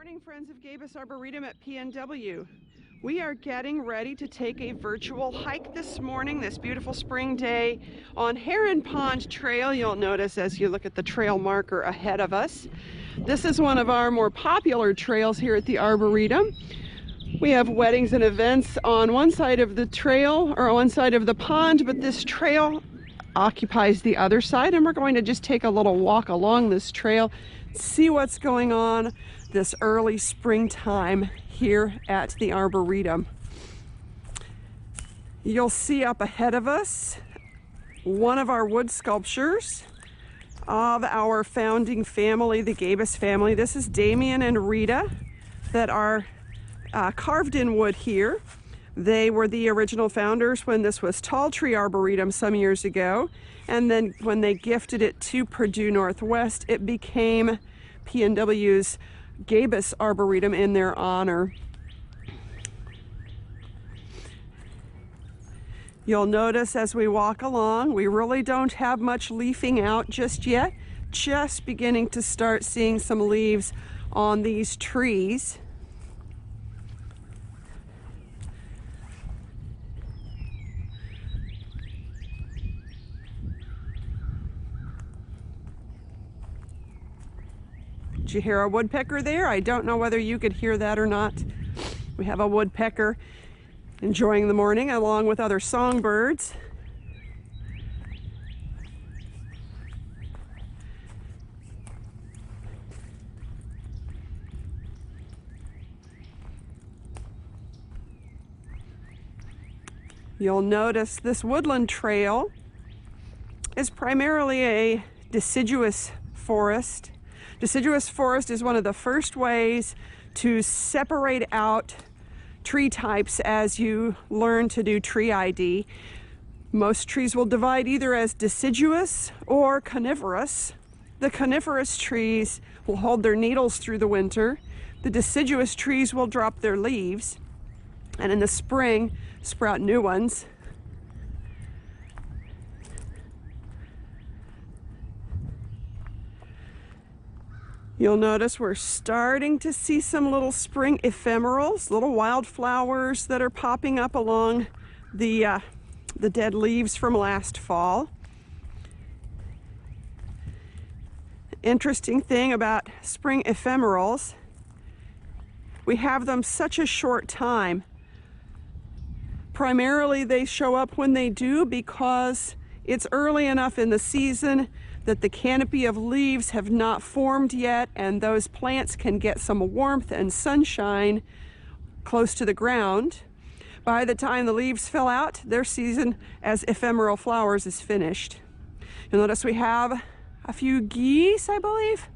morning, friends of Gabis Arboretum at PNW. We are getting ready to take a virtual hike this morning, this beautiful spring day on Heron Pond Trail. You'll notice as you look at the trail marker ahead of us. This is one of our more popular trails here at the Arboretum. We have weddings and events on one side of the trail or on one side of the pond, but this trail occupies the other side, and we're going to just take a little walk along this trail, see what's going on this early springtime here at the Arboretum. You'll see up ahead of us one of our wood sculptures of our founding family, the Gabis family. This is Damien and Rita that are carved in wood here. They were the original founders when this was Tall Tree Arboretum some years ago, and then when they gifted it to Purdue Northwest, it became PNW's Gabis Arboretum in their honor. You'll notice as we walk along, we really don't have much leafing out just yet. Just beginning to start seeing some leaves on these trees. Did you hear a woodpecker there? I don't know whether you could hear that or not. We have a woodpecker enjoying the morning along with other songbirds. You'll notice this woodland trail is primarily a deciduous forest. Deciduous forest is one of the first ways to separate out tree types as you learn to do tree ID. Most trees will divide either as deciduous or coniferous. The coniferous trees will hold their needles through the winter. The deciduous trees will drop their leaves, and in the spring sprout new ones. You'll notice we're starting to see some little spring ephemerals, little wildflowers that are popping up along the dead leaves from last fall. Interesting thing about spring ephemerals, we have them such a short time. Primarily they show up when they do because it's early enough in the season that the canopy of leaves have not formed yet, and those plants can get some warmth and sunshine close to the ground. By the time the leaves fill out, their season as ephemeral flowers is finished. You'll notice we have a few geese, I believe,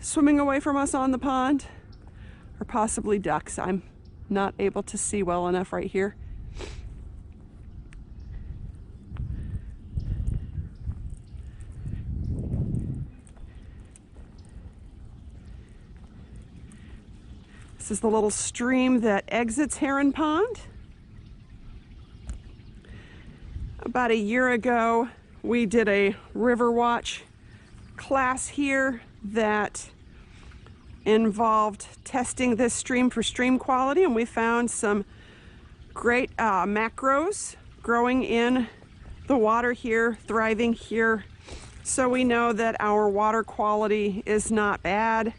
swimming away from us on the pond, or possibly ducks. I'm not able to see well enough right here. This is the little stream that exits Heron Pond. About a year ago, we did a river watch class here that involved testing this stream for stream quality, and we found some great macros growing in the water here, thriving here. So we know that our water quality is not bad.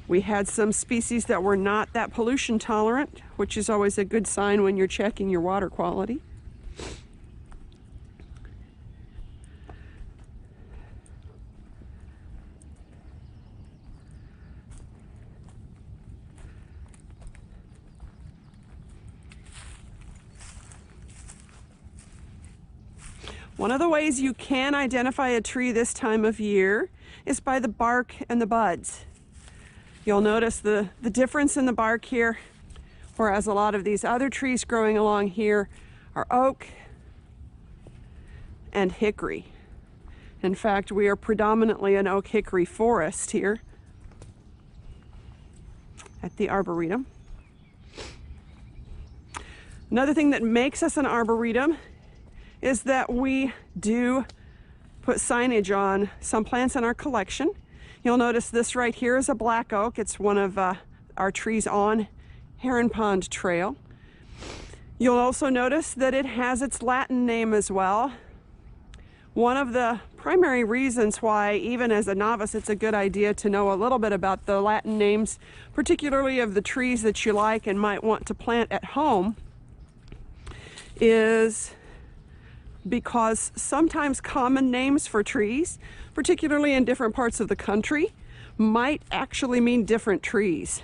We had some species that were not that pollution tolerant, which is always a good sign when you're checking your water quality. One of the ways you can identify a tree this time of year is by the bark and the buds. You'll notice the difference in the bark here, whereas a lot of these other trees growing along here are oak and hickory. In fact, we are predominantly an oak hickory forest here at the Arboretum. Another thing that makes us an Arboretum is that we do put signage on some plants in our collection. You'll notice this right here is a black oak. It's one of our trees on Heron Pond Trail. You'll also notice that it has its Latin name as well. One of the primary reasons why, even as a novice, it's a good idea to know a little bit about the Latin names, particularly of the trees that you like and might want to plant at home, is because sometimes common names for trees, particularly in different parts of the country, might actually mean different trees.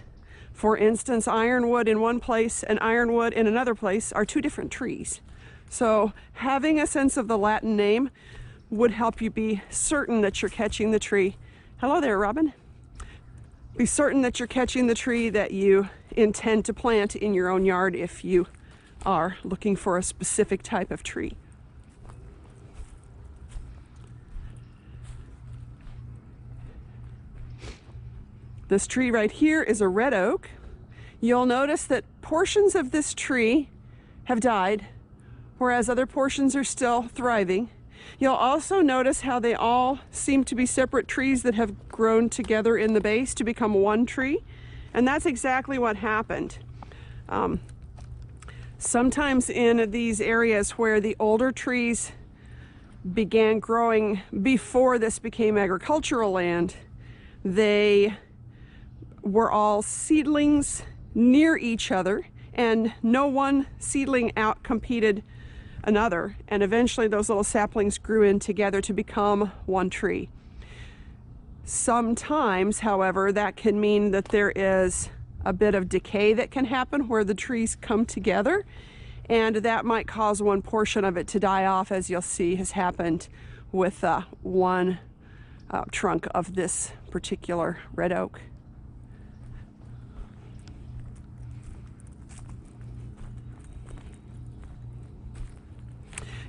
For instance, ironwood in one place and ironwood in another place are two different trees. So having a sense of the Latin name would help you be certain that you're catching the tree. Hello there, Robin. Be certain that you're catching the tree that you intend to plant in your own yard if you are looking for a specific type of tree. This tree right here is a red oak. You'll notice that portions of this tree have died, whereas other portions are still thriving. You'll also notice how they all seem to be separate trees that have grown together in the base to become one tree, and that's exactly what happened. Sometimes in these areas where the older trees began growing before this became agricultural land, they were all seedlings near each other, and no one seedling outcompeted another, and eventually those little saplings grew in together to become one tree. Sometimes, however, that can mean that there is a bit of decay that can happen where the trees come together, and that might cause one portion of it to die off, as you'll see has happened with one trunk of this particular red oak.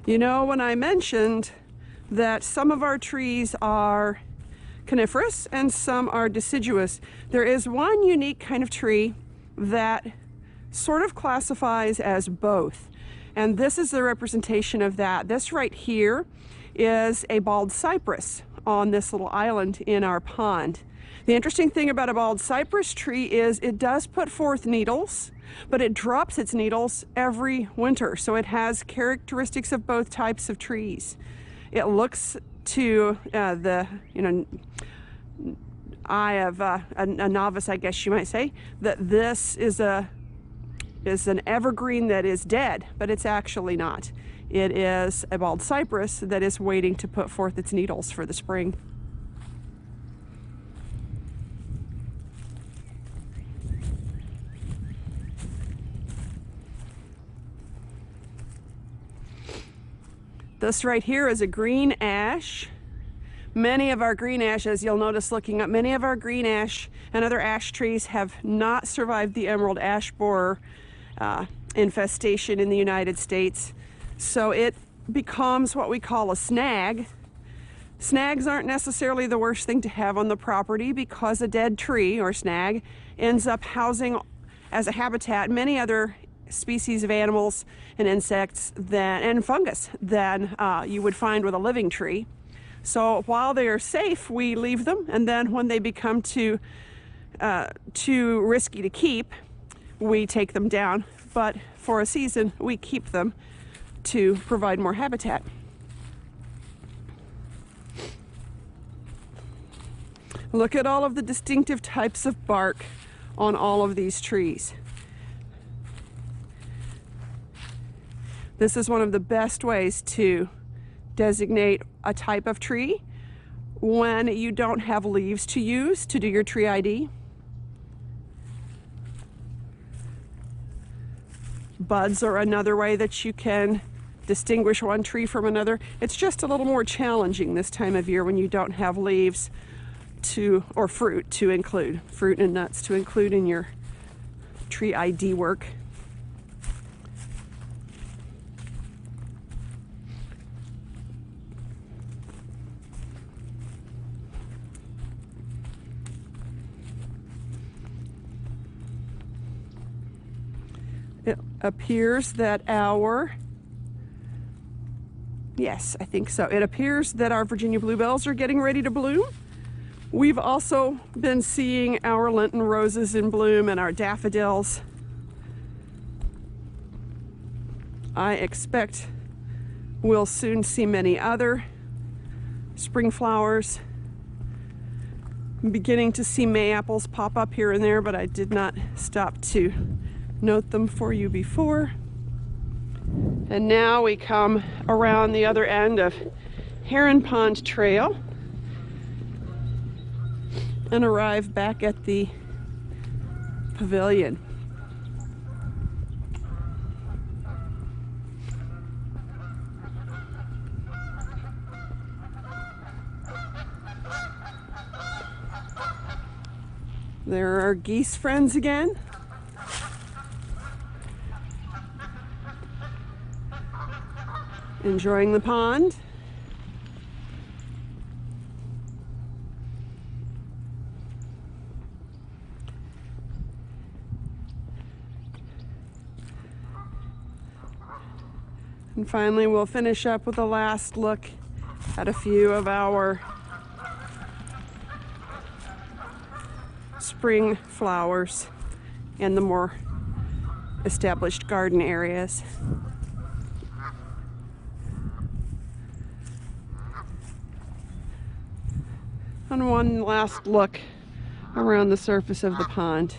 You know, when I mentioned that some of our trees are coniferous and some are deciduous, there is one unique kind of tree that sort of classifies as both. And this is the representation of that. This right here is a bald cypress on this little island in our pond. The interesting thing about a bald cypress tree is it does put forth needles, but it drops its needles every winter. So it has characteristics of both types of trees. It looks to the eye of a novice, I guess you might say, that this is an evergreen that is dead, but it's actually not. It is a bald cypress that is waiting to put forth its needles for the spring. This right here is a green ash. Many of our green ash, as you'll notice looking up, many of our green ash and other ash trees have not survived the emerald ash borer infestation in the United States. So it becomes what we call a snag. Snags aren't necessarily the worst thing to have on the property because a dead tree or snag ends up housing as a habitat many other species of animals and insects and fungus than you would find with a living tree. So while they are safe, we leave them, and then when they become too risky to keep, we take them down. But for a season, we keep them to provide more habitat. Look at all of the distinctive types of bark on all of these trees. This is one of the best ways to designate a type of tree when you don't have leaves to use to do your tree ID. Buds are another way that you can distinguish one tree from another. It's just a little more challenging this time of year when you don't have leaves or fruit to include, fruit and nuts to include in your tree ID work. It appears that yes, I think so. It appears that our Virginia bluebells are getting ready to bloom. We've also been seeing our Lenten roses in bloom and our daffodils. I expect we'll soon see many other spring flowers. I'm beginning to see May-apples pop up here and there, but I did not stop to note them for you before. And now we come around the other end of Heron Pond Trail and arrive back at the pavilion. There are our geese friends again. Enjoying the pond. And finally, we'll finish up with a last look at a few of our spring flowers and the more established garden areas. And one last look around the surface of the pond.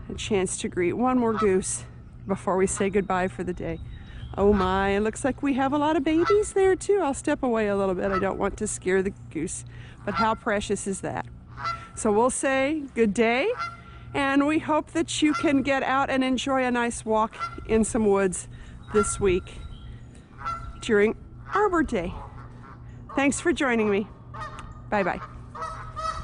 A chance to greet one more goose before we say goodbye for the day. Oh my, it looks like we have a lot of babies there too. I'll step away a little bit. I don't want to scare the goose, but how precious is that? So we'll say good day, and we hope that you can get out and enjoy a nice walk in some woods this week during Arbor Day. Thanks for joining me. Bye-bye.